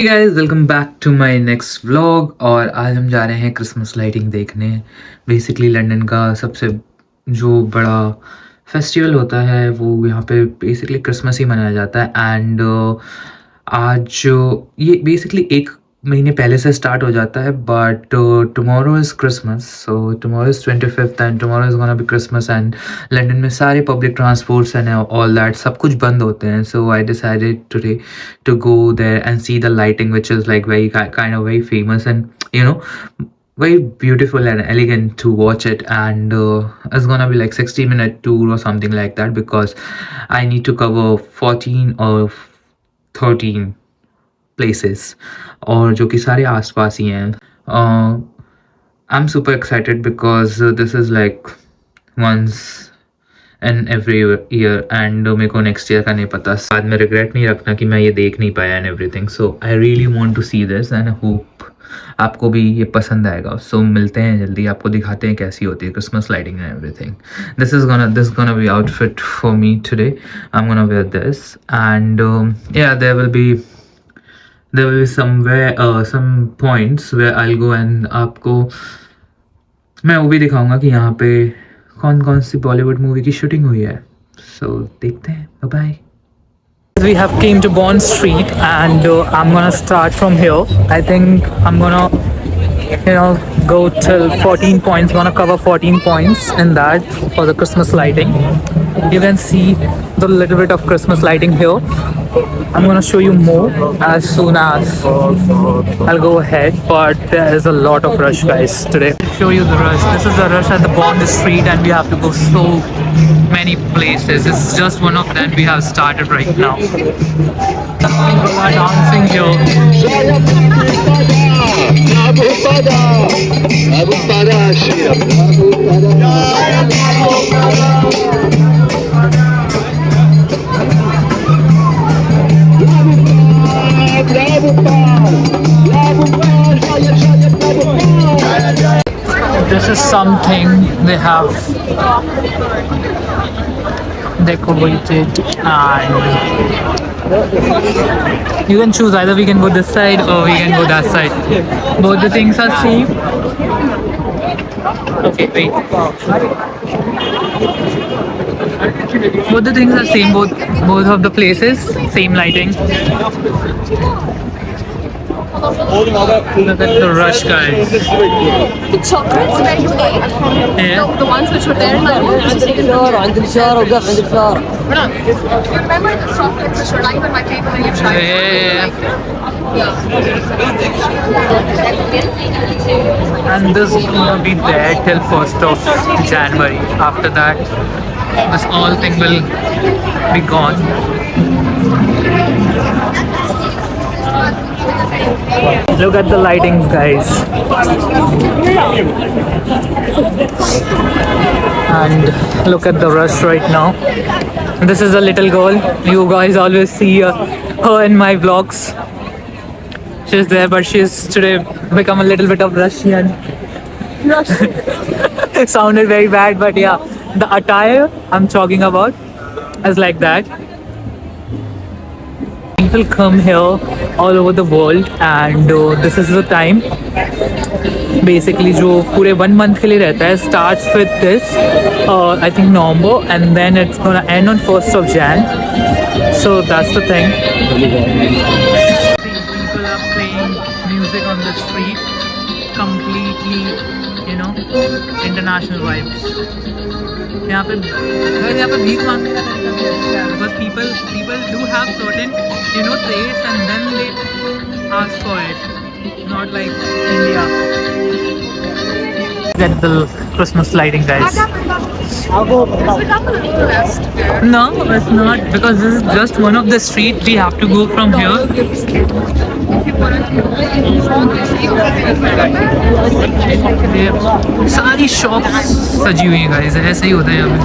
Hey guys, welcome back to my next vlog. और आज हम जा रहे हैं क्रिसमस लाइटिंग देखने। बेसिकली लंदन का सबसे जो बड़ा फेस्टिवल होता है वो यहाँ पे बेसिकली क्रिसमस ही मनाया जाता है। एंड आज ये बेसिकली एक महीने पहले से स्टार्ट हो जाता है, but tomorrow is Christmas, so tomorrow is 25th and tomorrow is gonna be Christmas. And London में सारे public transports and all that सब कुछ बंद होते हैं। So I decided today to go there and see the lighting, which is like very kind of very famous and very beautiful and elegant to watch it. And it's gonna be like 60-minute tour or something like that, because I need to cover 14 or 13 places, और जो कि सारे आसपास ही हैं। I'm super excited because this is like once and every year, and मेरे को next year का नहीं पता। बाद में रिग्रेट नहीं रखना कि मैं ये देख नहीं पाया and everything. So I really want to see this and hope आपको भी ये पसंद आएगा। सो मिलते हैं जल्दी, आपको दिखाते हैं कैसी होती है Christmas lighting and everything. This gonna be outfit for me today. I am gonna wear this and yeah there will be some points where I will go and आपको मैं वो भी दिखाऊंगा कि यहाँ पे कौन कौन सी बॉलीवुड मूवी की शूटिंग हुई है। सो देखते हैं, bye bye. We have came to Bond Street and I'm gonna start from here. I think I'm gonna go till 14 points, gonna cover 14 points in that for the Christmas lighting. You can see the little bit of Christmas lighting here. I'm gonna show you more as soon as I'll go ahead, but there is a lot of rush guys today. I'll show you the rush. This is the rush at the Bond Street and we have to go so many places. This is just one of them. We have started right now. People are dancing This is something they have decorated, and you can choose either we can go this side or we can go that side. Both the things are same. Okay, wait. Both the things are same. Both of the places same lighting. Look at the rush, guys. The chocolates where you ate, Yeah. the ones which were there in my room, used to take it. You remember the chocolates which were not even my favorite when you tried Yeah. Yeah. And this is gonna be there till 1st of January. After that, this all thing will be gone. Look at the lightings, guys. And look at the rush right now. This is a little girl. You guys always see her in my vlogs. She's there, but she's today become a little bit of Russian. It sounded very bad, but yeah, the attire I'm talking about is like that. People come here all over the world, and this is the time basically जो पूरे 1 month के लिए रहता है. Starts with this I think November, and then it's gonna end on 1st of Jan. So that's the thing. People are playing music on the street, completely international vibes. यहाँ पे भीख मांगने का तरीका भी अच्छा है, because people do have certain taste and then they ask for it, not like India. Get the Christmas lighting, guys. No, it's not, because this is just one of the street. We have to go from here. सारी shops सजी हुई हैं guys, ऐसे ही होता है यहाँ पे।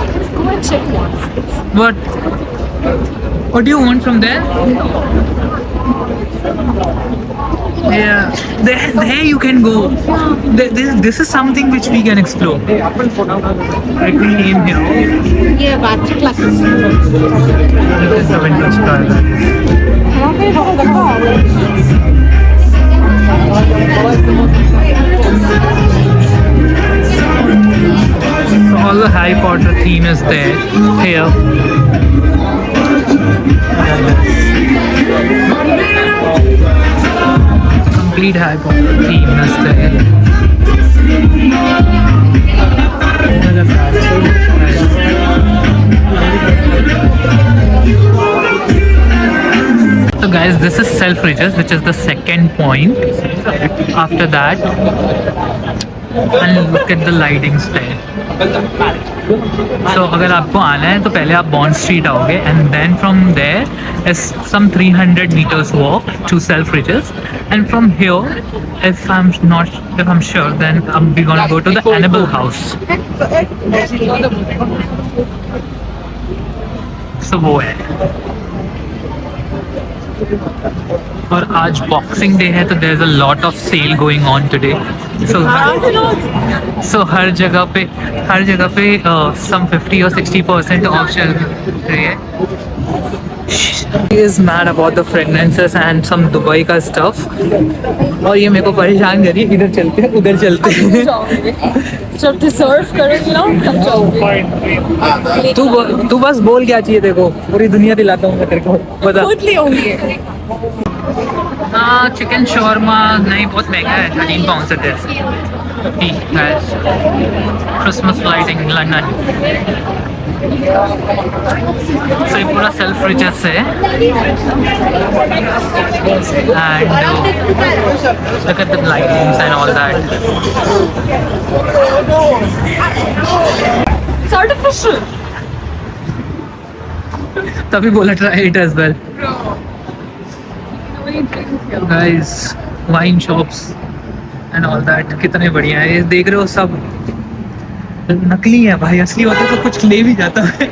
What do you want from there? Yeah, there you can go. This is something which we can explore. Like we came here. Yeah, but classes. This is a vintage car. theme is there here. Complete Harry Potter theme is there. So guys, this is Selfridges, which is the second point. After that, and look at the lightings there. So अगर आपको आना है तो पहले आप bond street आओगे and then from there is some 300 meters walk to Selfridges, and from here if I'm sure then we're gonna go to the Annabelle house. So वो है, और आज बॉक्सिंग डे है तो there is a lot of sale going on today. So हर जगह पे सम 50 और 60% ऑफ चल रही है. He is mad about the fragrances and some Dubai का stuff, और ये मेरे को परेशान करिए, इधर चलते हैं उधर चलते हैं. जब डिजर्व करोगे ना तब जाओगे. तू बस बोल क्या चाहिए, देखो पूरी दुनिया दिलाता हूँ मैं तेरे को, बता. खुद ले होंगे. हाँ, चिकन शॉर्मा नहीं, बहुत महंगा है, 13 पाउंड से है. Christmas lighting London. So ये पूरा Selfridges है, and look at the lightings and all that. It's artificial. तभी बोला try it as well. Guys, wine shops and all that कितने बढ़िया है. ये देख रहे हो सब नकली है भाई, असली होते तो कुछ ले भी जाता है.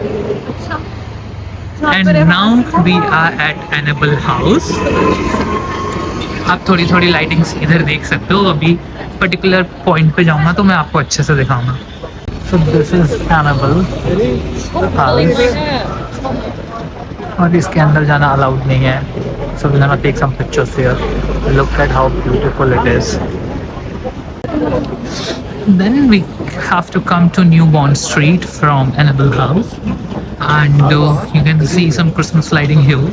And now we are at Annabelle house. आप थोड़ी थोड़ी लाइटिंग्स इधर देख सकते हो. अभी पर्टिकुलर पॉइंट पे जाऊंगा तो मैं आपको अच्छे से दिखाऊंगा. So this is Annabelle house, और इसके अंदर जाना अलाउड नहीं है. So we gonna take some pictures here. Look at how beautiful it is. Then we have to come to New Bond Street from Annabelle House, and you can see some Christmas lighting here.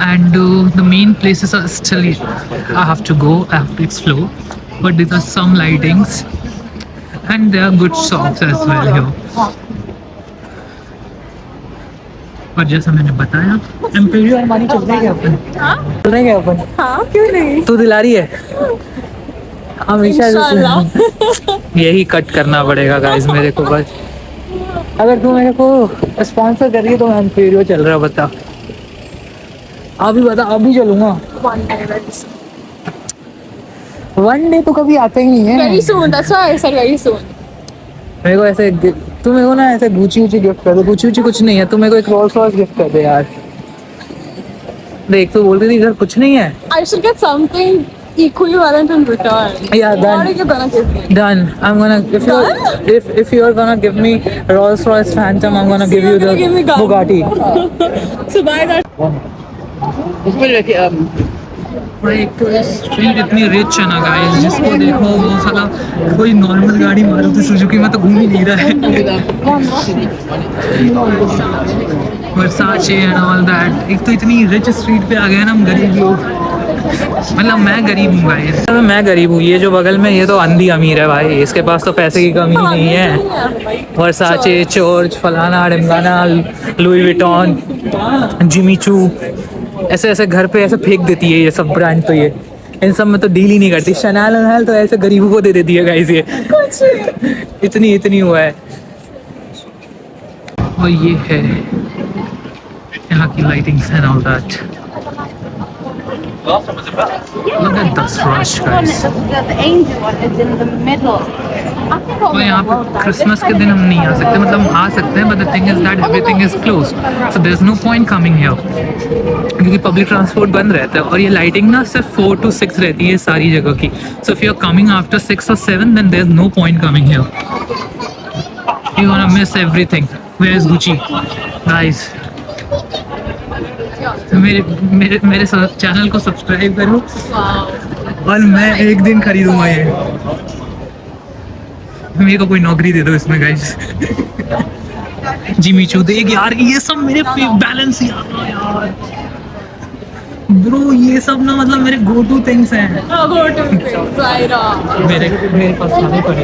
And the main places are still, I have to go, I have to explore, but there are some lightings and there are good shops as well here. और जैसा मैंने बताया, एम्पेरियो Armani चल रहे हैं अपन. चल रहे हैं अपन. हाँ क्यों नहीं. तू दिला रही है हमेशा. यही कट करना पड़ेगा गाइस मेरे को बस. अगर तू मेरे को स्पॉन्सर कर रही है तो मैं एम्पेरियो चल रहा. बता अभी, बता अभी चलूंगा. वन डे तो कभी आता ही नहीं है. Very soon. That's why I said very soon. मेरे को ऐसे, तू मेरे को ना ऐसे गुची गिफ्ट कर दे. गुची कुछ नहीं है, तू मेरे को एक रोल्स रॉयस गिफ्ट कर दे यार. देख, तू बोलती थी इधर कुछ नहीं है. I should get something equivalent in return. Yeah, What are you gonna give me? Done. I'm gonna, if you're gonna give me Rolls Royce Phantom, I'm gonna give you the give me gun. Bugatti. So buy that. एक तो street इतनी rich है ना guys, जिसको देखो वो साला कोई नॉर्मल गाड़ी मारुति सुजुकी में तो घूम ही नहीं रहा है. वर्साचे एंड ऑल दैट. एक तो इतनी रिच स्ट्रीट पे आ गए ना हम गरीब लोग. मतलब मैं गरीब हूँ भाई, मैं गरीब हूँ. ये जो बगल में ये तो अंधी अमीर है भाई, इसके पास तो पैसे की कमी नहीं है. वर्साचे, चोर्च, फलाना ढिमकाना, लुई विटॉन, जिमी चू, ऐसे ऐसे घर पे ऐसे फेंक देती है ये सब ब्रांड. तो ये इन सब में तो डील ही नहीं करती. शनाल वनाल तो ऐसे गरीबों को दे देती है गाइस. ये इतनी हुआ है. और ये है यहाँ की lightings and all that. Look at this rush, guys. The angel one is in the middle. और यहाँ पे क्रिसमस के दिन हम नहीं आ सकते. मतलब हम आ सकते हैं, but the thing is that everything is closed, so there's no point coming here. क्योंकि पब्लिक ट्रांसपोर्ट बंद रहता है, और ये लाइटिंग ना सिर्फ 4 to 6 रहती है सारी जगह की. So if you're coming after 6 or 7, then there's no point coming here. You're gonna miss everything. Where is Gucci, guys? मेरे चैनल को सब्सक्राइब करो और मैं एक दिन खरीदूंगा ये. मेरे को कोई नौकरी दे दो इसमें गाइस। जिमी चू देख यार, ये सब मेरे बैलेंस यार ब्रो, ये सब ना मतलब मेरे गो टू थिंग्स हैं। मेरे मेरे पास खाने पड़े।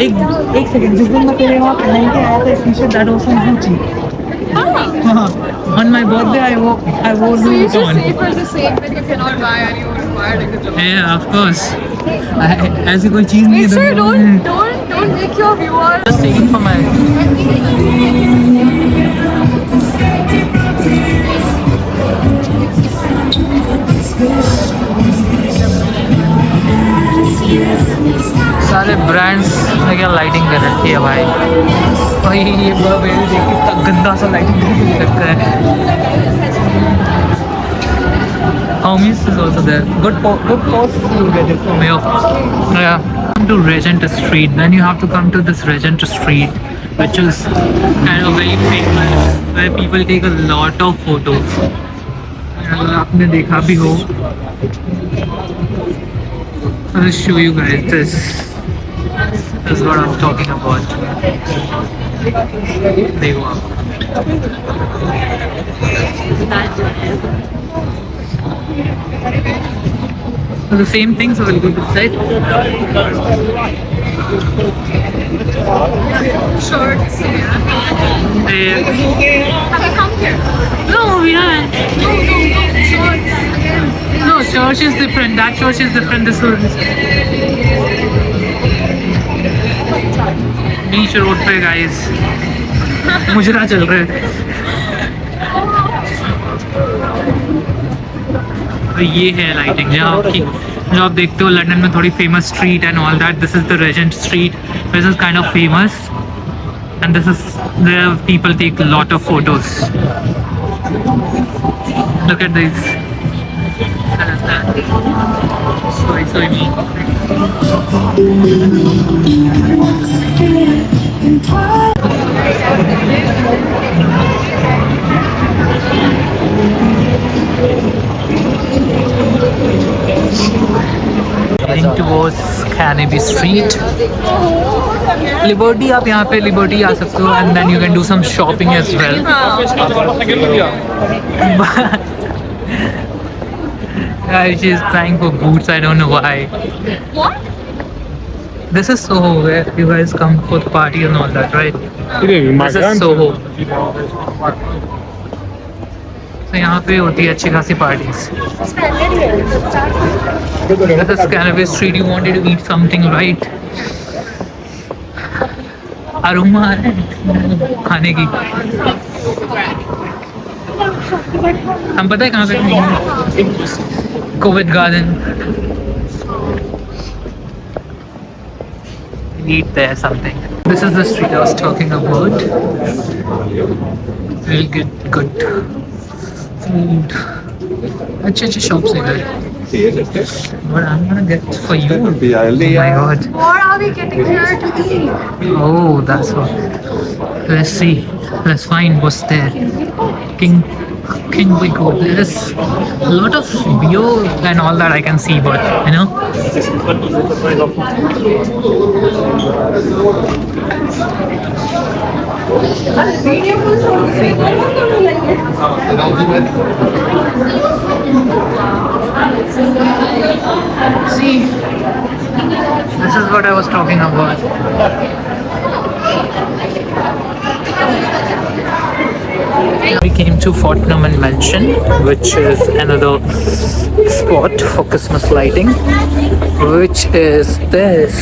एक सेकंड, जिस दिन मैं तेरे वहाँ पहन के आया था T shirt, that was from Gucci. On my birthday I wore So you Louis just Vuitton. say for the sake that you cannot buy and you required like a job. Yeah, of course. ऐसी कोई चीज नहीं है Make sure दुनिया में। don't make your viewers. Just taking for my सारे brands में क्या लाइटिंग कर रखी है भाई। भाई ये बर्बेरी देख कितना गंदा सा लाइटिंग रखा है। Hermes is also there. Good post you get it from here. Yeah. Come to Regent Street. Then you have to come to this Regent Street, which is kind of very famous, where people take a lot of photos. अगर आपने देखा भी हो, I'll show you guys this. This is what I'm talking about. देखो आप। So the same thing, so we'll go to the side. Shorts. Have you come here? No, we haven't. No. Shorts. Again. No, church is different. That church is different. This one is. Beach road पे guys. मुजरा चल रहे हैं। तो ये है lighting जो आप देखते हो लंदन में थोड़ी famous street and all that. This is the Regent Street, this is kind of famous and this is there people take lot of photos. Look at this, सोई मी। Heading towards Canopy Street. Liberty, आप यहाँ पे Liberty आ सकते हो and then you can do some shopping as well. Guys, she's trying for boots. I don't know why. What? This is Soho, where you guys come for the party and all that, right? This is Soho. So यहाँ पे होती है अच्छी खासी parties. This is Canopy Street. You wanted to eat something, right? Aroma है खाने की। हम पता है कहाँ पे? Covent Garden. Eat there something. This is the street I was talking about. We'll get good food. अच्छे shops है इधर. What I'm gonna get for you? Oh my god. What are we getting here to eat? Oh, that's what. Let's see. Let's find what's there. King Big O. There's a lot of beer and all that I can see, but you know. See, this is what I was talking about. We came to Fortnum and Mansion, which is another spot for Christmas lighting, which is this.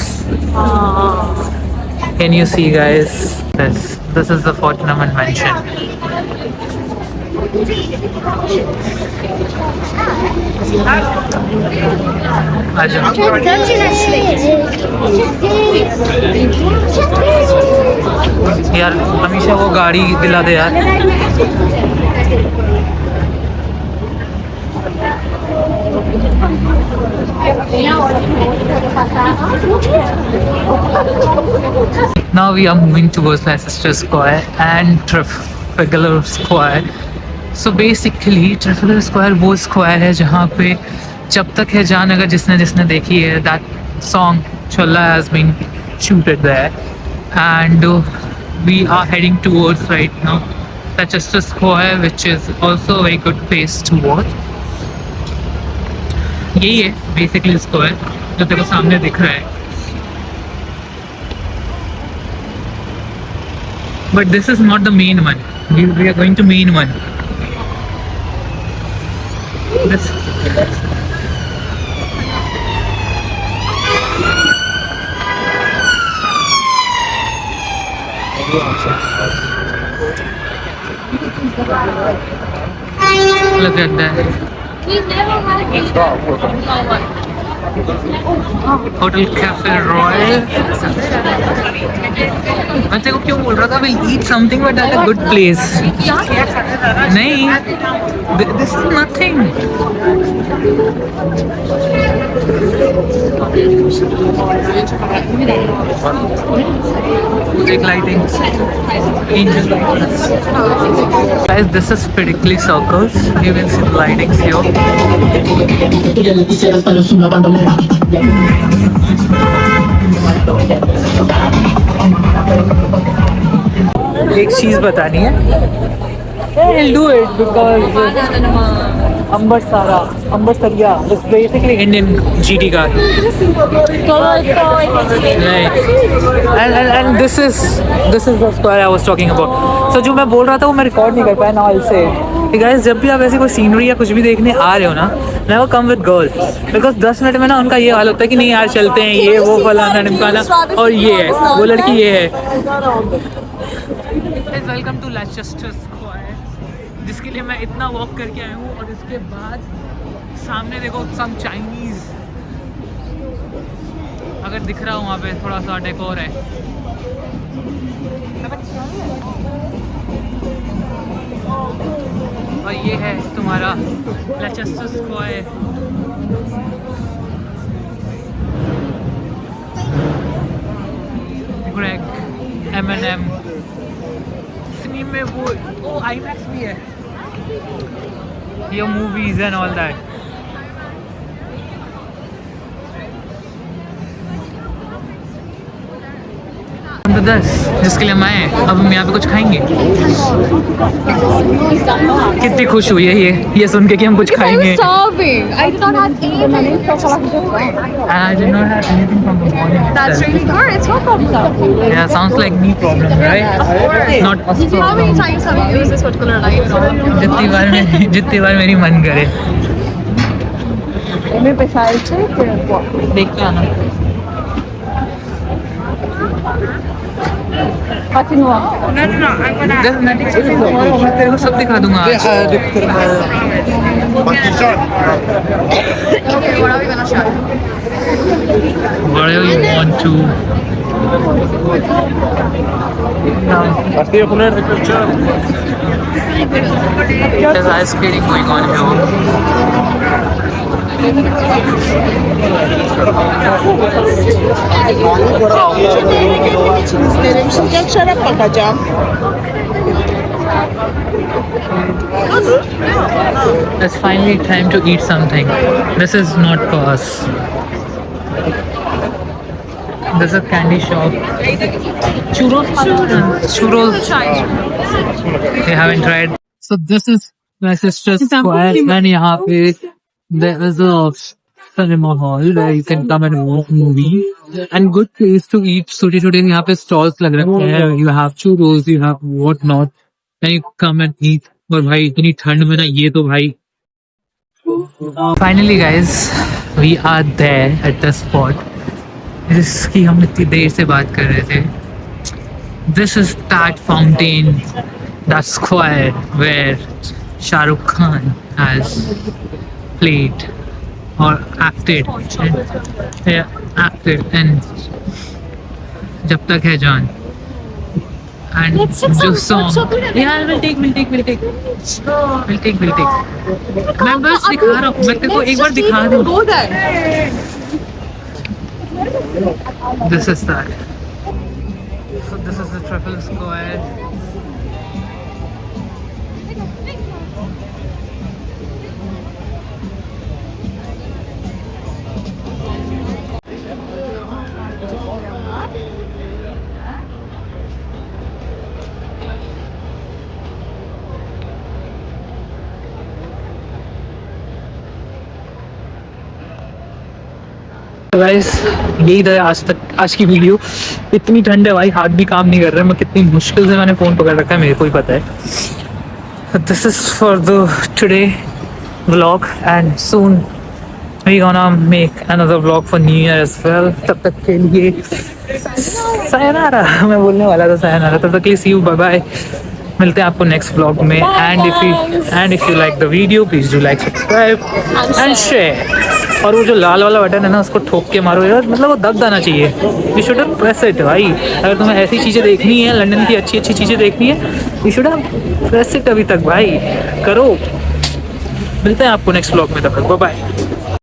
Can you see, guys? This is the Fortnum and Mansion. आजा। यार हमेशा वो गाड़ी दिला दे यार। Now we are moving towards Leicester Square and Trafalgar Square. So basically Trafalgar Square वो square है जहाँ पे जब तक है जान, अगर जिसने देखी है that song Cholla has been shooted there, and we are heading towards right now Leicester Square, which is also a very good place to watch. यही है बेसिकली स्क्वायर जो तेरे को सामने दिख रहा है. But this is not the main one. We are going to main one. This. Look at that. Hotel Cafe Royal. मैं तेरे को क्यों बोल रहा था we'll eat something but at a good place. नहीं, this is nothing. Big lighting, angel lights. Guys, this is Piccadilly Circus. You can see the lightings here. एक चीज बतानी है. I'll do it because Ambersariya is basically Indian GT car. And this is the square I was talking about. So जो मैं बोल रहा था वो मैं रिकॉर्ड नहीं कर पाया. Now I'll say it. Guys, जब भी आप ऐसी कोई सीनरी या कुछ भी देखने आ रहे हो ना, never come with girls because 10 minute में ना उनका ये हाल होता है कि नहीं यार चलते हैं, ये वो फलाना ढिमकाना, और ये है वो लड़की ये है. वेलकम टू लेस्टर स्क्वायर, जिसके लिए मैं इतना वॉक करके आया हूँ. और इसके बाद सामने देखो सम चाइनीज, अगर दिख रहा हो वहाँ पे थोड़ा सा डेकोर है. और ये है तुम्हारा लेस्टर स्क्वायर. ग्रेग, M&M, में वो IMAX भी है. Your movies and all that. तो 10 जिसके लिए हम आए, अब हम यहाँ पे कुछ खाएंगे. कितनी खुश हुई है ये सुन के कि हम कुछ खाएंगे. starving. I did not have anything. And I did not have anything from the morning. That's really good. It's no problem. Yeah, sounds like me problem, right? Not us How problem. many times have you used this particular line in all of your जितनी बार मेरी मन करे. देखते आना. मैं तेरे को सब दिखा दूंगा आज. Okay, what are we gonna try? Whatever you want to. There's ice skating going on here. It's finally time to eat something. This is not for us. There's a candy shop. Churros. They haven't tried. So this is my sister's square, and यहाँ पे there is a cinema hall where you can come and watch movie and good place to eat. छोटे-छोटे यहाँ पे stalls लग रखे हैं. You have churros, you have what not, and you come and eat. और भाई इतनी ठंड में ना ये तो भाई. Finally guys, we are there at the spot जिसकी हम इतनी देर से बात कर रहे थे. This is that fountain, that square where Shah Rukh Khan has played or acted in Jab Tak Hai Jaan. And जो song, yeah, we'll take. मैं बस दिखा रहा हूँ, मैं तेरे को एक बार दिखा दूँ. Go there. This is that. So this is the Trafalgar Square. तो गाइस यही था आज की वीडियो। इतनी ठंड है भाई, हाथ भी काम नहीं कर रहे। मैं कितनी मुश्किल से मैंने फ़ोन पकड़ रखा है, मेरे को ही पता है। This is for the today vlog and soon we gonna make another vlog for New Year as well. तब तक के लिए sayonara मैं बोलने वाला था sayonara। तब तक के लिए see you, bye bye। मिलते हैं आपको नेक्स्ट व्लॉग में। And if you like the video please do like, subscribe and share. और वो जो लाल वाला बटन है ना, उसको ठोक के मारो यार, मतलब वो दब जाना चाहिए। You should have press it भाई। अगर तुम्हें ऐसी चीज़ें देखनी है, लंदन की अच्छी अच्छी चीज़ें देखनी है, you should have press it अभी तक भाई। करो। मिलते हैं आपको नेक्स्ट व्लॉग में, तब तक बाय बाय।